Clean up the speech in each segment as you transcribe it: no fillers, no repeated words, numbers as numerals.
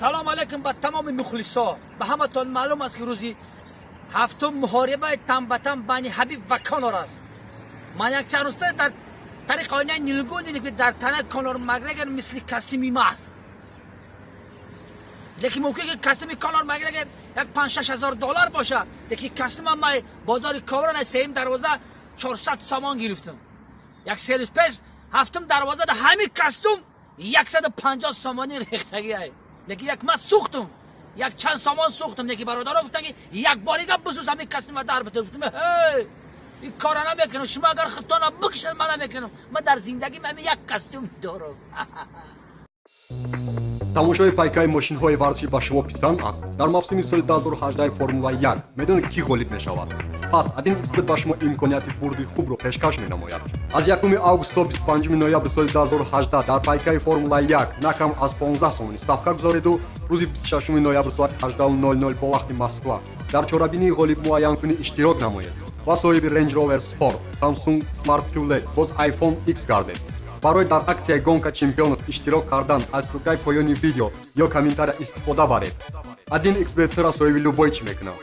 سلام علیکم به تمام مخلصا. به همتون معلوم است که روزی هفتم محاربه تن به تن بین حبیب و کانور است. من یک چند روز پیش در طریق آینه نیلگون دیدم که در تنه کانور مگرگر مثل کاستیوم است. لیکن موقعی که کاستیوم کانور مگرگر یک 5-6 هزار دلار باشه، لیکن کاستیوم من بازار کاوران سیم دروازه 400 سامان گرفتم. یک سه روز پیش هفتم دروازه در همین کاستوم 150 سامانی ریختگی است. لیکن یک من سوختم، یک چند سامان سوختم. لیکن برادرها گفتن که یک باریگه بسوز همین کاستوم در بده. گفتم این کارا نمیکنم، شما اگر خودتون بکشید من نمیکنم. من در زندگیم همین یک کاستوم دارم. тамошои пайкаи мошинҳои варзишӣ ба шумо писанд аст. дар мавсими соли 2018 формула 1 медонед ки ғолиб мешавад. пас адин эксперт ба шумо имконияти бурди хубро пешкаш менамояд. аз 1 август то 25 ноябри соли 2018 дар пайкаи формула 1 накам аз 15 сомонӣ ставка гузариду рӯзи 26 ноябр соати 18:00 бо вақти Москва дар чорабинии ғолиб муайянкунӣ иштирок намоед ва соҳиби Range Rover Sport, Samsung Smart QLED боз iPhone X гардед. барои дар аксияи гонка чемпионот иштирок кардан аз ссилкаи поёни видео ё комментария истифода баред. адин экспертира соҳиби любой чӣ мекунад.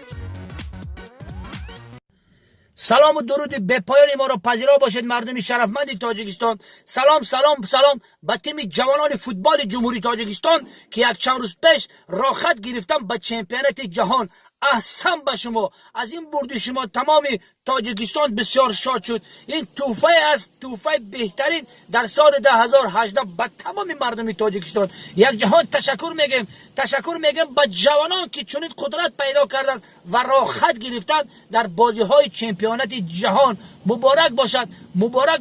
سلام و درود به پایان ما را پذیرا باشید مردم شرفمند تاجیکستان. سلام سلام سلام به تیم جوانان فوتبال جمهوری تاجیکستان که یک چند روز پیش راحت گرفتن به چمپیونات جهان. احسن به شما، از این برد شما تمام تاجیکستان بسیار شاد شد. این توفه است، توفه بهترین در سال 2018 به تمام مردم تاجیکستان. یک جهان تشکر میگم به جوانان که چنین قدرت پیدا کردن و راحت گرفتن در بازی های چمپیونات جهان. مبارک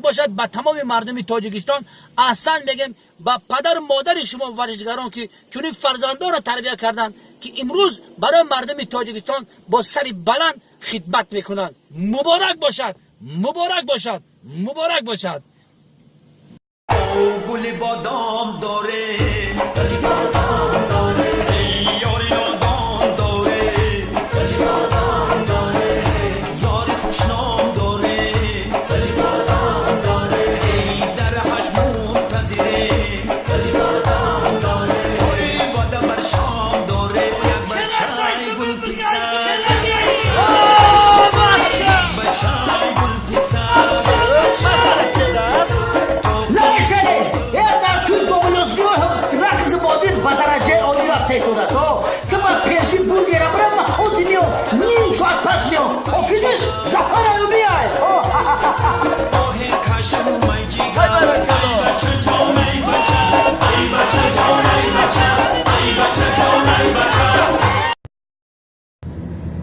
باشد به تمام مردم تاجیکستان. احسن میگم با پدر مادر شما ورزشگران که چنین فرزندان را تربیت کردند که امروز برای مردم تاجیکستان با سری بلند خدمت میکنند. مبارک باشد. گل بادام داره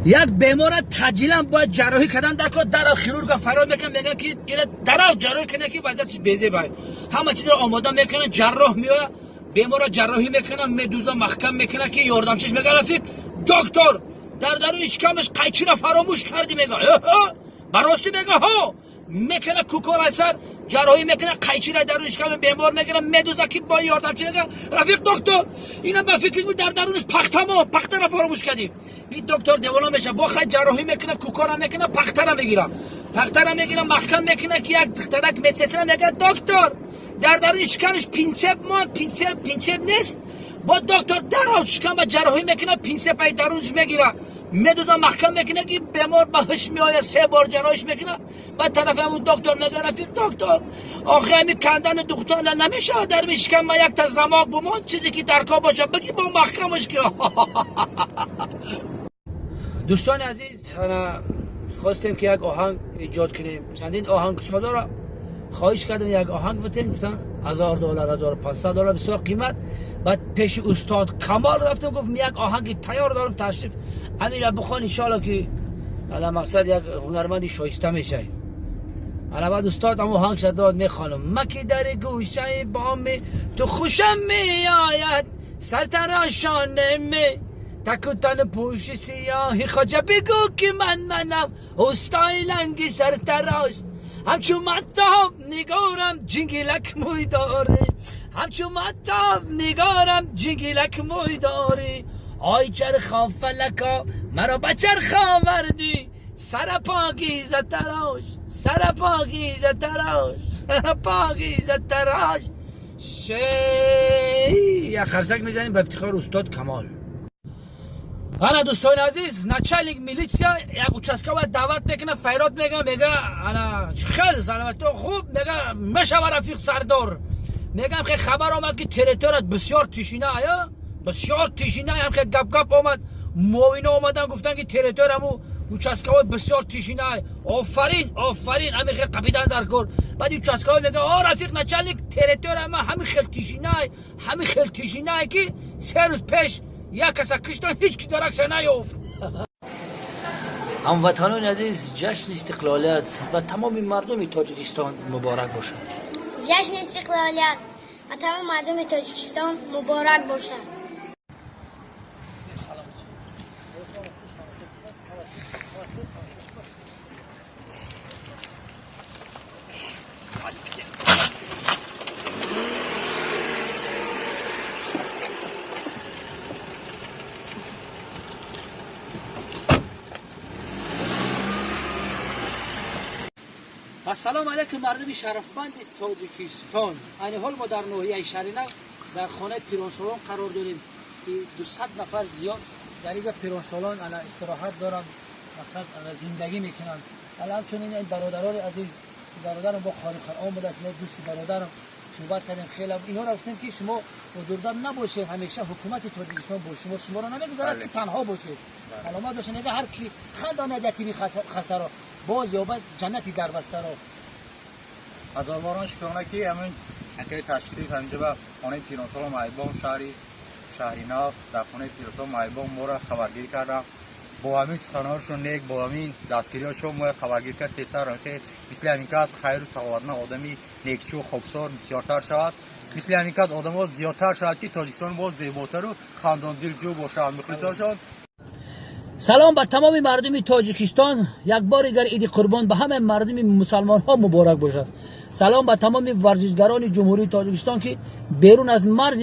یک بیمار تاجیلا باید جراحی کردن در خیرورگ فرار میکنن، میگن که اینا در جراحی کنه که وضعیتش بیزه باید. همه چیز رو آماده میکنن، جراح میاد بیمار رو جراحی میکنن، مدوزا محکم میکنن که یاردمچیش میگه رفیق دکتر در اشکامش قیچی رو فراموش کردی. میگه براستی میگه ها میکنه کوکور اثر جراحی میکنه، قیچی را در اشکام بیمار میکنه، مدوزا که با یاردمچی میگه رفیق دکتر اینا با فکر در درونش پخته را فراموش کردی. این دکتر دیوالا میشه با خود جراحی میکنه، کوکور میکنه، پخته را میگیره محکم میکنه که یک دخترک میسه میگه دکتر در درون اشکامش پینسپ نیست. با دکتر در اشکام جراحی میکنه، پینسپ های درونش میگیره، مدوزا محکم میکنه که بیمار بهش میآید، 3 بار جراحیش میکنه. بعد طرف همون دکتر میگه رفیق دکتر آخه همین کندن دختر نمیشه در اشکام ما یک تا زماق بمان چیزی که درکا باشه بگی با محکمش که دوستان عزیز خواستیم که یک آهنگ ایجاد کنیم. چندین آهنگ سازا را خواهش کردم یک آهنگ بتین، گفتن $1000 $1500 بسیار قیمت. بعد پیش استاد کمال رفتم گفتم یک آهنگ تیار دارم، تشریف امیر بخوان ان شاء الله که علی مقصد یک هنرمندی شایسته میشه. علاوه بعد استاد هم آهنگ شد داد میخوانم مکی در گوشه بام تو خوشم میآید سر تراشانه می تکوتن پوش سیاهی خواجه بگو که منم استایلنگی سر تراش همچون مطاب نگارم جنگلک موی داره جنگلک موی داره آی چرخان فلکا مرا بچرخ آوردی سر پاکیزه تراش یا خرسک میزنیم به افتخار استاد کمال. حالا دوستان عزیز نچالیک میلیسیا یک участково دعوت میکنه فیرات میگه انا خیلی سلامت خوب میگه مشاور رفیق سردار میگم که خبر آمد که تریتورت بسیار تشینه آیا بسیار تشینه هم که گپ آمد موینا اومدن گفتن که تریتورمو участково بسیار تشینه آفرین همین خیلی قپیدن در کار بعد участково میگه رفیق نچالیک تریتور ما همین خیلی تشینه که 3 روز پیش یا کسا کشتن هیچ کی درک سه نیفت. هموطنان عزیز جشن استقلالیت و تمام مردم تاجیکستان مبارک باشد. جشن استقلالیت و تمام مردم تاجیکستان مبارک باشد. سلام علیکم مردم شرفمند تاجیکستان. این حال ما در ناحیه شرینه در خانه پیرانسالان قرار داریم که 200 نفر زیاد در اینجا پیرانسالان استراحت دارن مقصد زندگی میکنن. الان چون این برادران عزیز برادرم با خارق آمده است دوست برادرم صحبت کردیم خیلی اینا گفتن که شما بزرگدار نباشید همیشه حکومت تاجیکستان با شما رو نمیگذارد که تنها باشید. علامت باشه نگه هر کی خدا ندتی خسارا باز یا بعد جنتی در بسته را هزار باران شکرانه که همین حقیقی تشریف همینجا به خانه پیرانسالان مایبان شهری نو در خانه پیرانسالان مایبان ما را خبرگیری کردم با همین سخنانشون نیک با همین دستگیری هاشون ما خبرگیری کرد تیسر را که مثل همین که از خیر و سوارنه آدمی نیکچو خوبسار بسیارتر شود مثل همین که از آدم ها زیادتر شود که تاجیکستان باز زیباتر و خاندان دلجو باشه مخلص سلام به تمام مردم تاجیکستان. یک بار دیگر عید قربان به همه مردم مسلمان ها مبارک باشد. سلام به تمام ورزشگران جمهوری تاجیکستان که بیرون از مرز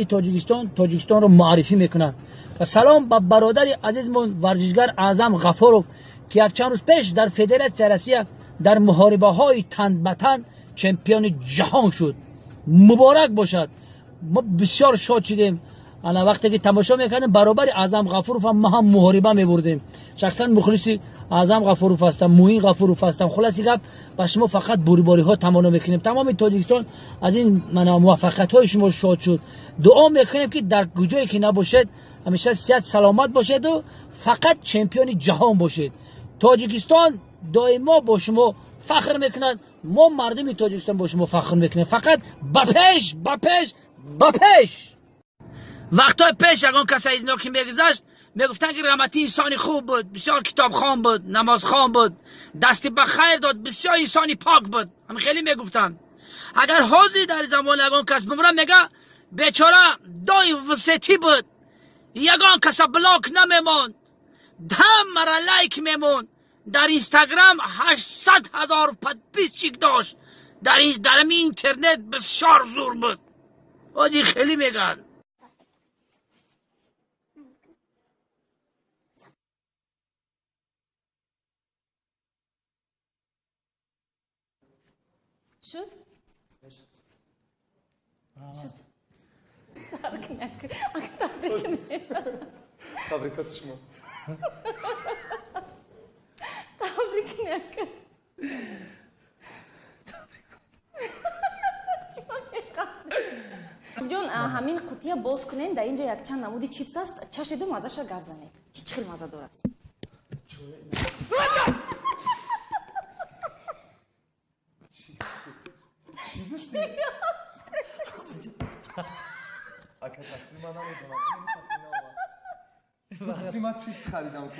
تاجیکستان رو معرفی میکنند و سلام به برادر عزیزمون ورزشگر اعظم غفورов که یک چند روز پیش در فدراسیون روسیه در محاربه های تن به تن چمپیون جهان شد. مبارک باشد. ما بسیار شاد شدیم. انا وقتی که تماشا میکردیم برابر اعظم غفورov ما هم محاربه میبردیم. شخصا مخلصی اعظم غفورov هستم موین غفورov هستم. خلاصی گپ با شما فقط بوری ها تمنا میکنیم. تمام تاجیکستان از این موفقیت های شما شاد شد. دعا میکنیم که در کجایی که نباشید همیشه صحت سلامت باشید و فقط چمپیون جهان باشید. تاجیکستان دائما با شما فخر میکند. ما مردم تاجیکستان با شما فخر میکنیم. فقط با پیش وقتای پیش اگه کسایی دیدن که میگذشت میگفتن که رحمتی انسانی خوب بود بسیار کتاب خوان بود نماز خوان بود دستی به خیر داد بسیار انسانی پاک بود همین خیلی میگفتن. اگر حاضی در زمان اگه کس بمرم میگه بیچاره دای وسطی بود یگان کس بلاک نمیمون 10 مرا لایک میمون در اینستاگرام 800,000 پدپیچیک داشت در اینترنت بسیار زور بود. حاجی خیلی میگن شد؟ شد تبریکات شما تبریک نکن جون همین قوطی باز کنین در اینجا یک چند نمودی چیپس است چشیدو مزهش را گرد زنید هیچ خیلی مزه دار است اگه تشریف من گفتی من چیپس خریدم که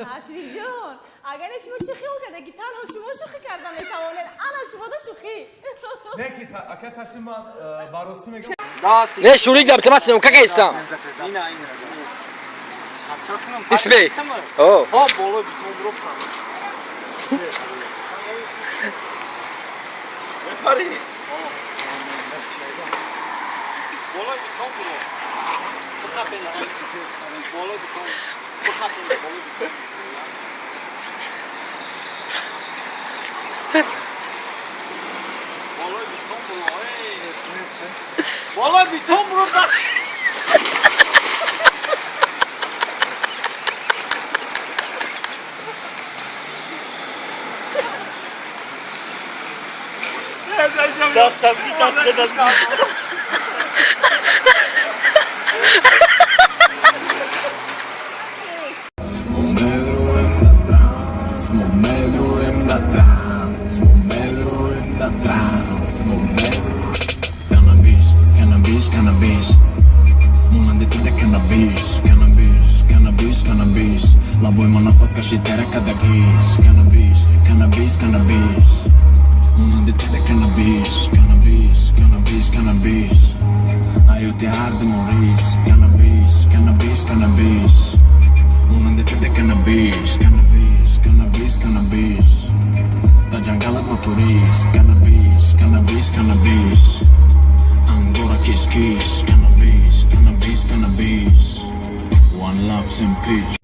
تشریف جون اگر شما چی خیال کرده که تنها شما شوخی کردن میتوانید انا شما دا شوخی نه که اگه تشریف من باروسی میگم نه شوری گفت من سنم که هستم اسمی اوه ها بالا بیتون برو بپری بالا بیتون برو بخبن بالا بیتون بخبن بالا بیتون بالا بیتون برو Valla bir ton burada. Dasam bir dasam. Cannabis, cannabis, cannabis. Mundo de tudo é cannabis, cannabis, cannabis, cannabis. La boima na faz cachiteira cada guis. Cannabis, cannabis, cannabis. Mundo de tudo é cannabis, cannabis, cannabis, cannabis. Aí eu te arde moris. Cannabis, cannabis, cannabis. Mundo de tudo é cannabis, cannabis, cannabis, cannabis. Da jangala motoris. Cannabis, cannabis, cannabis. Angora kiss kiss. Cannabis, cannabis, cannabis. One love, some peach.